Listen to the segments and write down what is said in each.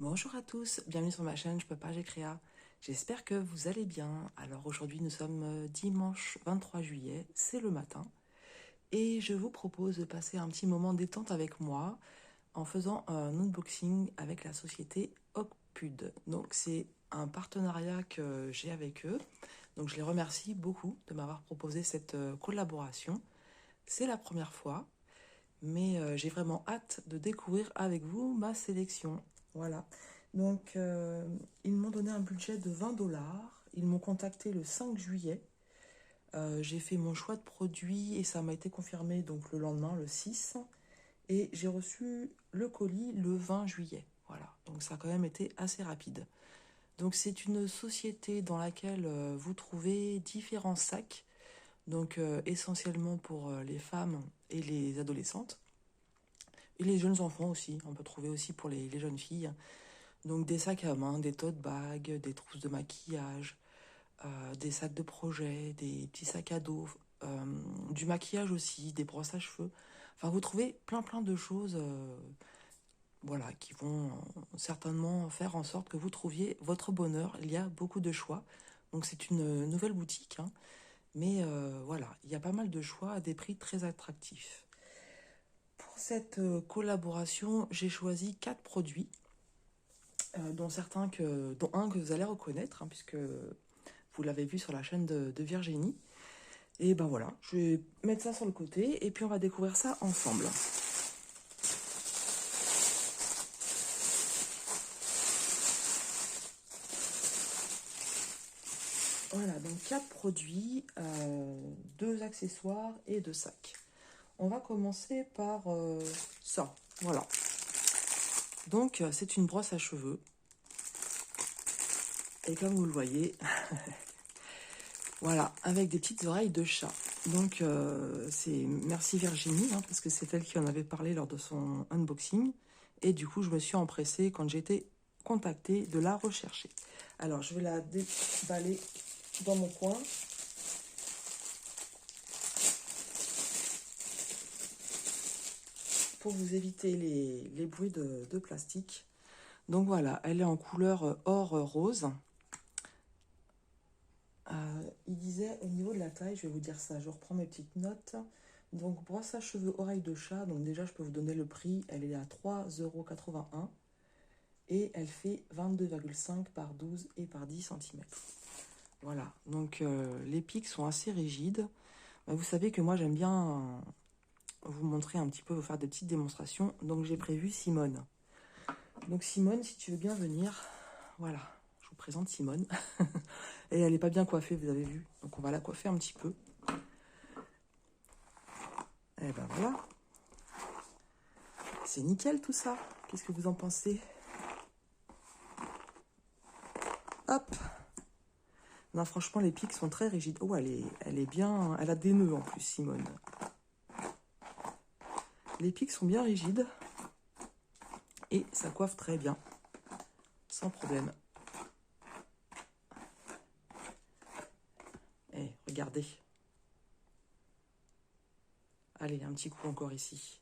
Bonjour à tous, bienvenue sur ma chaîne Je peux pas, j'ai créa. J'espère que vous allez bien. Alors aujourd'hui nous sommes dimanche 23 juillet, c'est le matin. Et je vous propose de passer un petit moment détente avec moi en faisant un unboxing avec la société Ocpud. Donc c'est un partenariat que j'ai avec eux. Donc je les remercie beaucoup de m'avoir proposé cette collaboration. C'est la première fois, mais j'ai vraiment hâte de découvrir avec vous ma sélection. Voilà. Donc, ils m'ont donné un budget de 20 $. Ils m'ont contacté le 5 juillet. J'ai fait mon choix de produit et ça m'a été confirmé donc le lendemain, le 6. Et j'ai reçu le colis le 20 juillet. Voilà. Donc, ça a quand même été assez rapide. Donc, c'est une société dans laquelle vous trouvez différents sacs. Donc, essentiellement pour les femmes et les adolescentes. Et les jeunes enfants aussi, on peut trouver aussi pour les jeunes filles. Donc des sacs à main, des tote bags, des trousses de maquillage, des sacs de projet, des petits sacs à dos, du maquillage aussi, des brosses à cheveux. Enfin, vous trouvez plein de choses voilà, qui vont certainement faire en sorte que vous trouviez votre bonheur. Il y a beaucoup de choix. Donc c'est une nouvelle boutique, hein. Mais voilà, il y a pas mal de choix à des prix très attractifs. Pour cette collaboration, j'ai choisi 4 produits, dont un que vous allez reconnaître, hein, puisque vous l'avez vu sur la chaîne de Virginie. Et ben voilà, je vais mettre ça sur le côté et puis on va découvrir ça ensemble. Voilà, donc 4 produits, 2 accessoires et 2 sacs. On va commencer par ça, voilà. Donc c'est une brosse à cheveux. Et comme vous le voyez, voilà, avec des petites oreilles de chat. Donc c'est merci Virginie, hein, parce que c'est elle qui en avait parlé lors de son unboxing. Et du coup, je me suis empressée, quand j'ai été contactée, de la rechercher. Alors, je vais la déballer dans mon coin. Pour vous éviter les bruits de plastique. Donc voilà, elle est en couleur or rose. Il disait au niveau de la taille, je vais vous dire ça, je reprends mes petites notes. Donc brosse à cheveux oreille de chat, donc déjà je peux vous donner le prix, elle est à 3,81 € et elle fait 22,5 par 12 et par 10 cm. Voilà, donc les pics sont assez rigides. Vous savez que moi j'aime bien vous montrer un petit peu, vous faire des petites démonstrations, donc j'ai prévu Simone. Donc Simone, si tu veux bien venir, voilà, je vous présente Simone. Et elle n'est pas bien coiffée, vous avez vu. Donc on va la coiffer un petit peu. Et ben voilà. C'est nickel tout ça. Qu'est-ce que vous en pensez? Hop. Non, franchement, les pics sont très rigides. Oh, elle est bien... Elle a des nœuds en plus, Simone. Les pics sont bien rigides. Et ça coiffe très bien. Sans problème. Eh, regardez. Allez, un petit coup encore ici.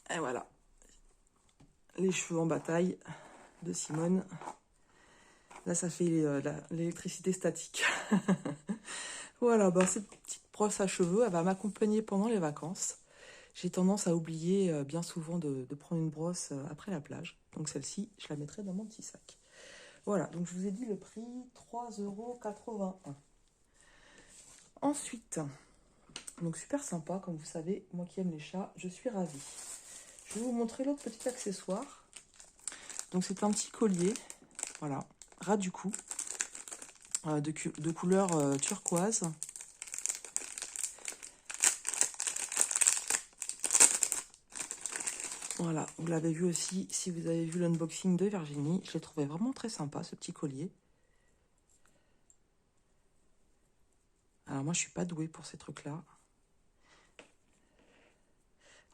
Et voilà. Les cheveux en bataille de Simone. Là, ça fait l'électricité statique. Voilà, bah, cette petite brosse à cheveux, elle va m'accompagner pendant les vacances. J'ai tendance à oublier bien souvent de prendre une brosse après la plage. Donc celle-ci, je la mettrai dans mon petit sac. Voilà, donc je vous ai dit le prix, 3,81 €. Ensuite, donc super sympa, comme vous savez, moi qui aime les chats, je suis ravie. Je vais vous montrer l'autre petit accessoire. Donc c'est un petit collier, voilà, ras du cou, de couleur turquoise. Voilà, vous l'avez vu aussi si vous avez vu l'unboxing de Virginie. Je l'ai trouvé vraiment très sympa, ce petit collier. Alors moi, je suis pas douée pour ces trucs-là.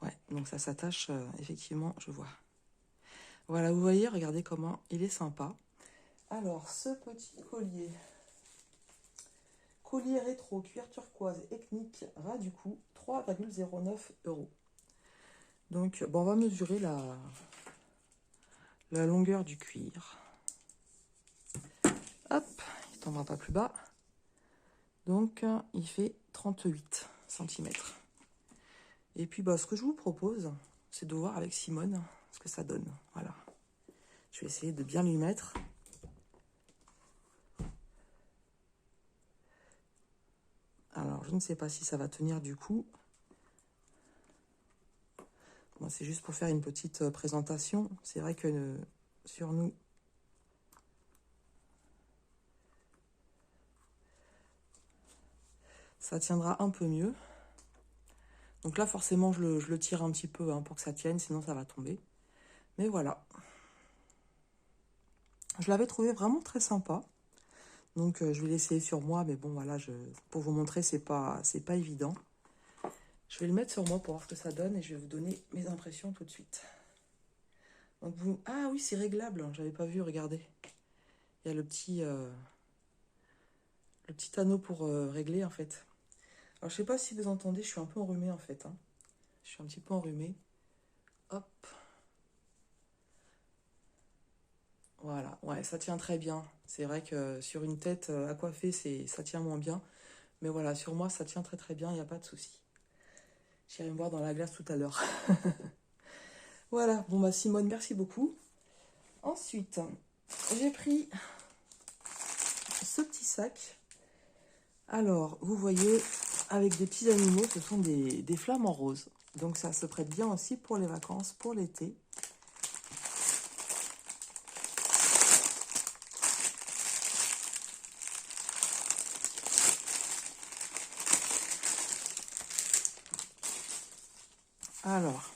Ouais, donc ça s'attache, effectivement, je vois. Voilà, vous voyez, regardez comment il est sympa. Alors, ce petit collier. Collier rétro, cuir turquoise, ethnique, ras du cou, 3,09 €. Donc, bon, on va mesurer la longueur du cuir. Hop, il ne tombera pas plus bas. Donc, il fait 38 cm. Et puis, bah, ce que je vous propose, c'est de voir avec Simone ce que ça donne. Voilà. Je vais essayer de bien lui mettre. Alors, je ne sais pas si ça va tenir du coup. Bon, c'est juste pour faire une petite présentation. C'est vrai que sur nous, ça tiendra un peu mieux. Donc là, forcément, je le tire un petit peu hein, pour que ça tienne, sinon ça va tomber. Mais voilà. Je l'avais trouvé vraiment très sympa. Donc, je vais l'essayer sur moi. Mais bon, voilà, pour vous montrer, c'est pas évident. Je vais le mettre sur moi pour voir ce que ça donne et je vais vous donner mes impressions tout de suite. Donc ah oui, c'est réglable, hein, j'avais pas vu, regardez. Il y a le petit anneau pour régler en fait. Alors je sais pas si vous entendez, je suis un peu enrhumée en fait. Hein. Je suis un petit peu enrhumée. Hop. Voilà, ouais, ça tient très bien. C'est vrai que sur une tête à coiffer, ça tient moins bien. Mais voilà, sur moi, ça tient très très bien, il n'y a pas de souci. J'irai me voir dans la glace tout à l'heure. Voilà, bon bah Simone, merci beaucoup. Ensuite, j'ai pris ce petit sac. Alors, vous voyez, avec des petits animaux, ce sont des flamants roses. Donc ça se prête bien aussi pour les vacances, pour l'été. Alors,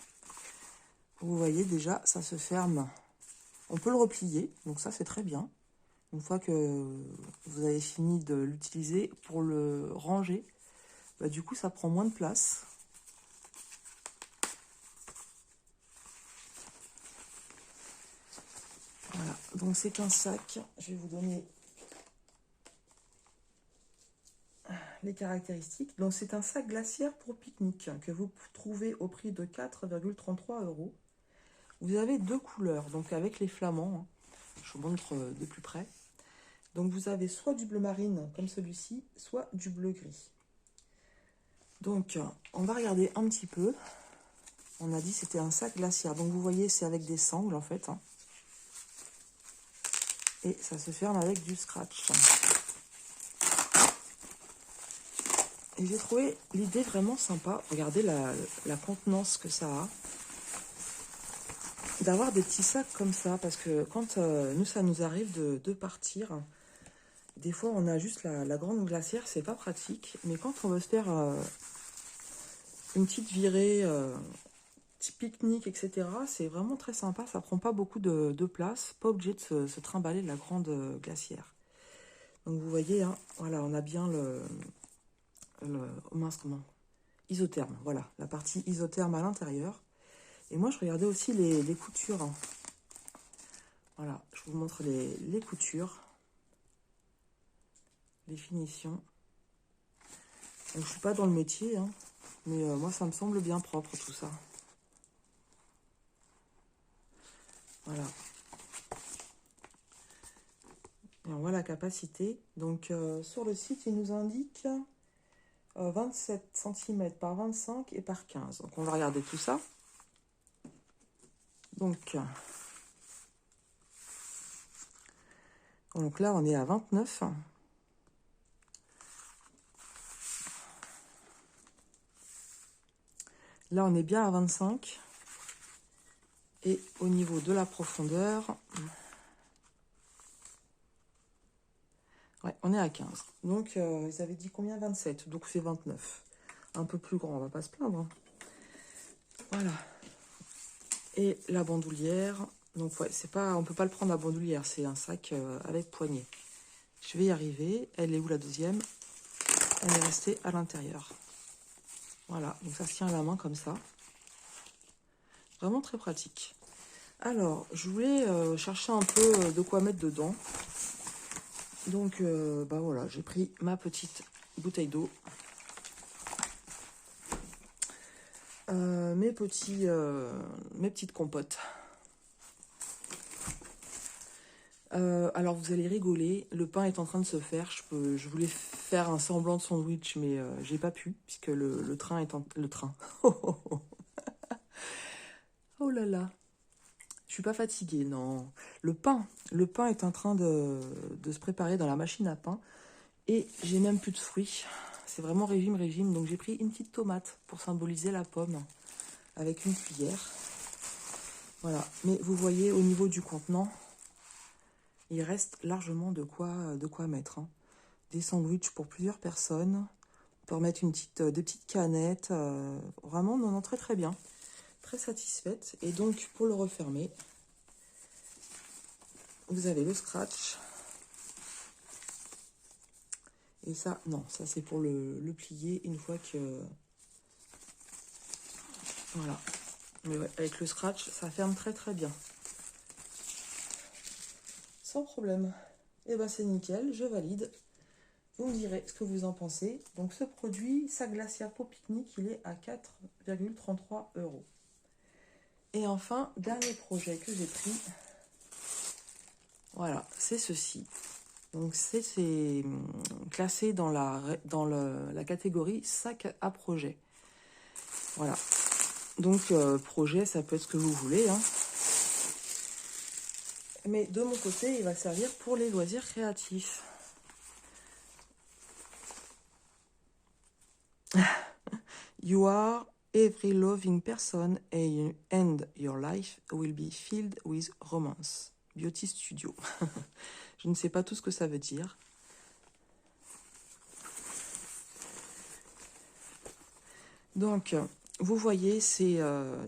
vous voyez déjà, ça se ferme. On peut le replier, donc ça c'est très bien. Une fois que vous avez fini de l'utiliser, pour le ranger, bah, du coup ça prend moins de place. Voilà, donc c'est un sac. Je vais vous donner les caractéristiques. Donc c'est un sac glaciaire pour pique-nique que vous trouvez au prix de 4,33 €. Vous avez deux couleurs, donc avec les flamants. Hein. Je vous montre de plus près. Donc vous avez soit du bleu marine comme celui-ci, soit du bleu gris. Donc on va regarder un petit peu. On a dit c'était un sac glaciaire. Donc vous voyez c'est avec des sangles en fait. Hein. Et ça se ferme avec du scratch. Et j'ai trouvé l'idée vraiment sympa. Regardez la contenance que ça a. D'avoir des petits sacs comme ça. Parce que quand ça nous arrive de partir, des fois on a juste la grande glacière, c'est pas pratique. Mais quand on veut se faire une petite virée, petit pique-nique, etc., c'est vraiment très sympa. Ça prend pas beaucoup de place. Pas obligé de se trimballer la grande glacière. Donc vous voyez, hein, voilà, on a bien oh mince, comment isotherme, voilà, la partie isotherme à l'intérieur. Et moi, je regardais aussi les coutures. Hein. Voilà, je vous montre les coutures, les finitions. Donc, je suis pas dans le métier, hein, mais moi, ça me semble bien propre, tout ça. Voilà. Et on voit la capacité. Donc, sur le site, il nous indique 27 cm par 25 et par 15. Donc, on va regarder tout ça. Donc là, on est à 29. Là, on est bien à 25. Et au niveau de la profondeur, ouais, on est à 15. Donc, ils avaient dit combien? 27. Donc, c'est 29. Un peu plus grand, on va pas se plaindre. Voilà. Et la bandoulière. Donc, ouais, c'est pas, on peut pas le prendre la bandoulière. C'est un sac avec poignée. Je vais y arriver. Elle est où la deuxième? Elle est restée à l'intérieur. Voilà. Donc, ça se tient à la main comme ça. Vraiment très pratique. Alors, je voulais chercher un peu de quoi mettre dedans. Donc, bah voilà, j'ai pris ma petite bouteille d'eau. mes petites compotes. Alors vous allez rigoler, le pain est en train de se faire. Je voulais faire un semblant de sandwich, mais j'ai pas pu, puisque le train est en... Le train. Oh là là. Je suis pas fatiguée, non. Le pain est en train de se préparer dans la machine à pain. Et j'ai même plus de fruits. C'est vraiment régime. Donc j'ai pris une petite tomate pour symboliser la pomme avec une cuillère. Voilà. Mais vous voyez, au niveau du contenant, il reste largement de quoi mettre. Hein. Des sandwichs pour plusieurs personnes. On peut remettre des petites canettes. Vraiment, non, très très bien. Très satisfaite. Et donc, pour le refermer, vous avez le scratch. Et ça, non, ça c'est pour le plier une fois que... Voilà. Mais ouais, avec le scratch, ça ferme très très bien. Sans problème. Et ben c'est nickel, je valide. Vous me direz ce que vous en pensez. Donc ce produit, Saglacia Pot Pique-Nique, il est à 4,33 €. Et enfin, dernier projet que j'ai pris. Voilà, c'est ceci. Donc c'est classé dans la catégorie sac à projet. Voilà. Donc projet, ça peut être ce que vous voulez. Hein. Mais de mon côté, il va servir pour les loisirs créatifs. You are every loving person and your life will be filled with romance. Beauty Studio. Je ne sais pas tout ce que ça veut dire. Donc, vous voyez, c'est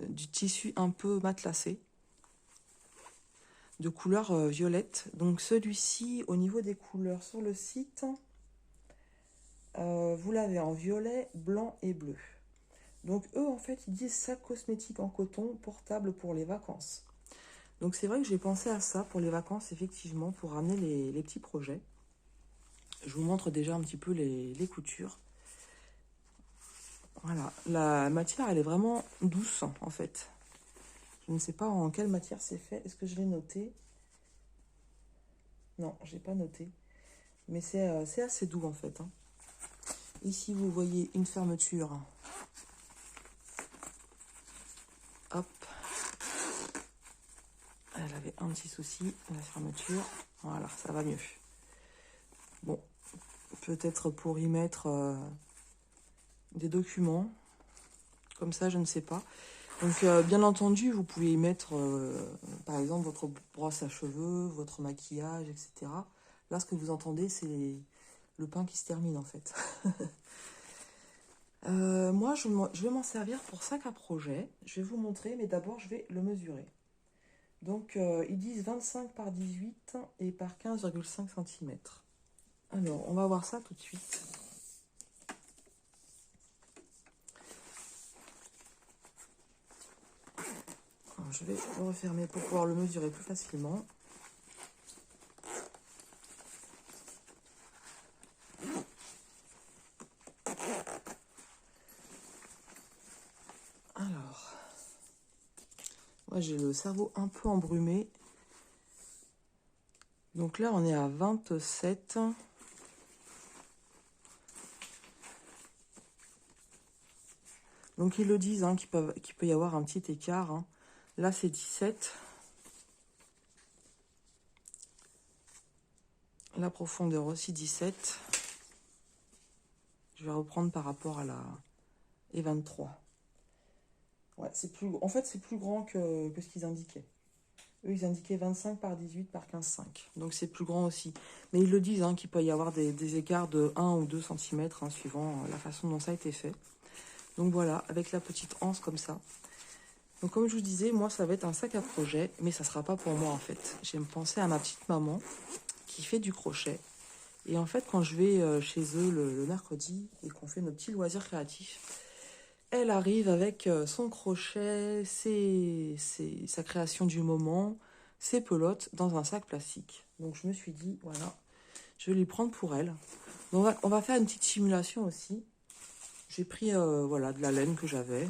du tissu un peu matelassé, de couleur violette. Donc celui-ci, au niveau des couleurs sur le site, vous l'avez en violet, blanc et bleu. Donc eux, en fait, ils disent sac cosmétique en coton, portable pour les vacances. Donc c'est vrai que j'ai pensé à ça pour les vacances, effectivement, pour ramener les petits projets. Je vous montre déjà un petit peu les coutures. Voilà, la matière, elle est vraiment douce, en fait. Je ne sais pas en quelle matière c'est fait. Est-ce que je l'ai noté? Non, je n'ai pas noté. Mais c'est assez doux, en fait. Hein. Ici, vous voyez une fermeture. Hop. Elle avait un petit souci, la fermeture. Voilà, ça va mieux. Bon, peut-être pour y mettre des documents. Comme ça, je ne sais pas. Donc, bien entendu, vous pouvez y mettre, par exemple, votre brosse à cheveux, votre maquillage, etc. Là, ce que vous entendez, c'est le pain qui se termine, en fait. Moi, je vais m'en servir pour sac à projet. Je vais vous montrer, mais d'abord, je vais le mesurer. Donc, ils disent 25 par 18 et par 15,5 cm. Alors, on va voir ça tout de suite. Alors, je vais le refermer pour pouvoir le mesurer plus facilement. Alors, moi j'ai le cerveau un peu embrumé. Donc là, on est à 27. Donc ils le disent, hein, qu'il peut y avoir un petit écart. Hein. Là, c'est 17. La profondeur aussi 17. Je vais reprendre par rapport à la... Et 23. Ouais, en fait, c'est plus grand que ce qu'ils indiquaient. Eux, ils indiquaient 25 par 18 par 15,5. Donc, c'est plus grand aussi. Mais ils le disent, hein, qu'il peut y avoir des écarts de 1 ou 2 cm, hein, suivant la façon dont ça a été fait. Donc, voilà, avec la petite anse comme ça. Donc, comme je vous disais, moi, ça va être un sac à projet. Mais ça ne sera pas pour moi, en fait. Je vais me penser à ma petite maman qui fait du crochet. Et en fait, quand je vais chez eux le mercredi et qu'on fait nos petits loisirs créatifs, elle arrive avec son crochet, sa création du moment, ses pelotes dans un sac plastique. Donc je me suis dit, voilà, je vais lui prendre pour elle. Donc, on va faire une petite simulation aussi. J'ai pris voilà, de la laine que j'avais.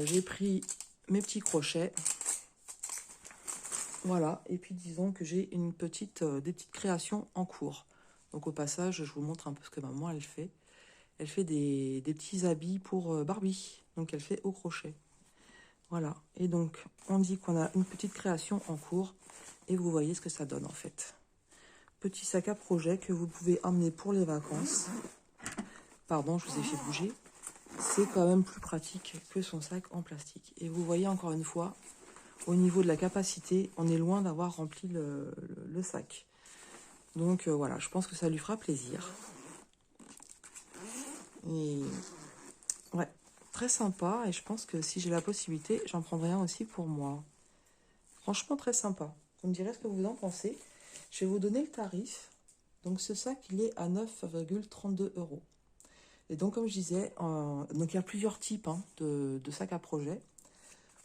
J'ai pris mes petits crochets. Voilà, et puis disons que j'ai des petites créations en cours. Donc au passage, je vous montre un peu ce que maman elle fait. Elle fait des petits habits pour Barbie, donc elle fait au crochet. Voilà, et donc on dit qu'on a une petite création en cours, et vous voyez ce que ça donne en fait. Petit sac à projet que vous pouvez emmener pour les vacances. Pardon, je vous ai fait bouger. C'est quand même plus pratique que son sac en plastique. Et vous voyez encore une fois, au niveau de la capacité, on est loin d'avoir rempli le sac. Donc voilà, je pense que ça lui fera plaisir. Et ouais, très sympa. Et je pense que si j'ai la possibilité, j'en prendrai un aussi pour moi. Franchement, très sympa. Vous me direz ce que vous en pensez. Je vais vous donner le tarif. Donc ce sac, il est à 9,32 €. Et donc, comme je disais, donc il y a plusieurs types de sacs à projet.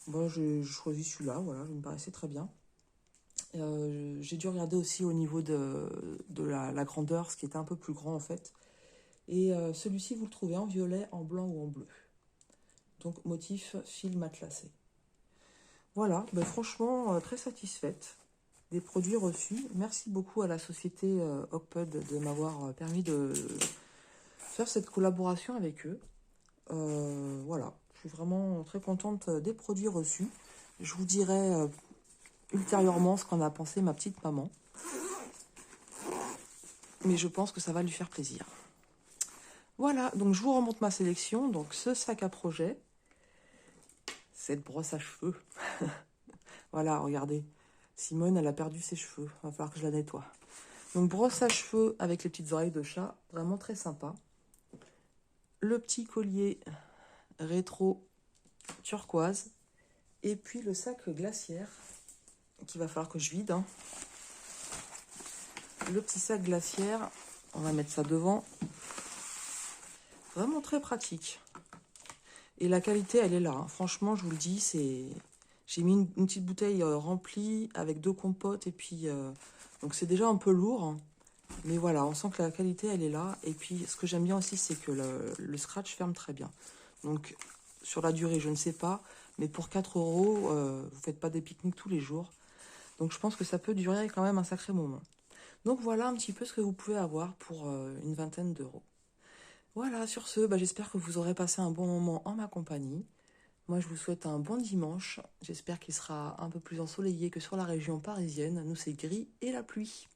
Moi, j'ai choisi celui-là, voilà, il me paraissait très bien. J'ai dû regarder aussi au niveau de la grandeur, ce qui était un peu plus grand en fait. Et celui-ci, vous le trouvez en violet, en blanc ou en bleu. Donc, motif fil matelassé. Voilà, ben, franchement, très satisfaite des produits reçus. Merci beaucoup à la société Ocpud de m'avoir permis de faire cette collaboration avec eux. Voilà, je suis vraiment très contente des produits reçus. Je vous dirai ultérieurement ce qu'en a pensé ma petite maman. Mais je pense que ça va lui faire plaisir. Voilà, donc je vous remonte ma sélection. Donc ce sac à projet, cette brosse à cheveux. Voilà, regardez. Simone, elle a perdu ses cheveux. Il va falloir que je la nettoie. Donc brosse à cheveux avec les petites oreilles de chat. Vraiment très sympa. Le petit collier rétro turquoise. Et puis le sac glaciaire qu'il va falloir que je vide. Le petit sac glaciaire, on va mettre ça devant. Vraiment très pratique. Et la qualité, elle est là. Franchement, je vous le dis, j'ai mis une petite bouteille remplie avec 2 compotes. Et puis, donc c'est déjà un peu lourd. Mais voilà, on sent que la qualité, elle est là. Et puis, ce que j'aime bien aussi, c'est que le scratch ferme très bien. Donc, sur la durée, je ne sais pas. Mais pour 4 €, vous ne faites pas des pique-niques tous les jours. Donc, je pense que ça peut durer quand même un sacré moment. Donc, voilà un petit peu ce que vous pouvez avoir pour une vingtaine d'euros. Voilà, sur ce, j'espère que vous aurez passé un bon moment en ma compagnie. Moi, je vous souhaite un bon dimanche. J'espère qu'il sera un peu plus ensoleillé que sur la région parisienne. Nous, c'est gris et la pluie.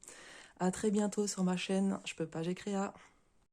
À très bientôt sur ma chaîne. Je peux pas, j'ai créa.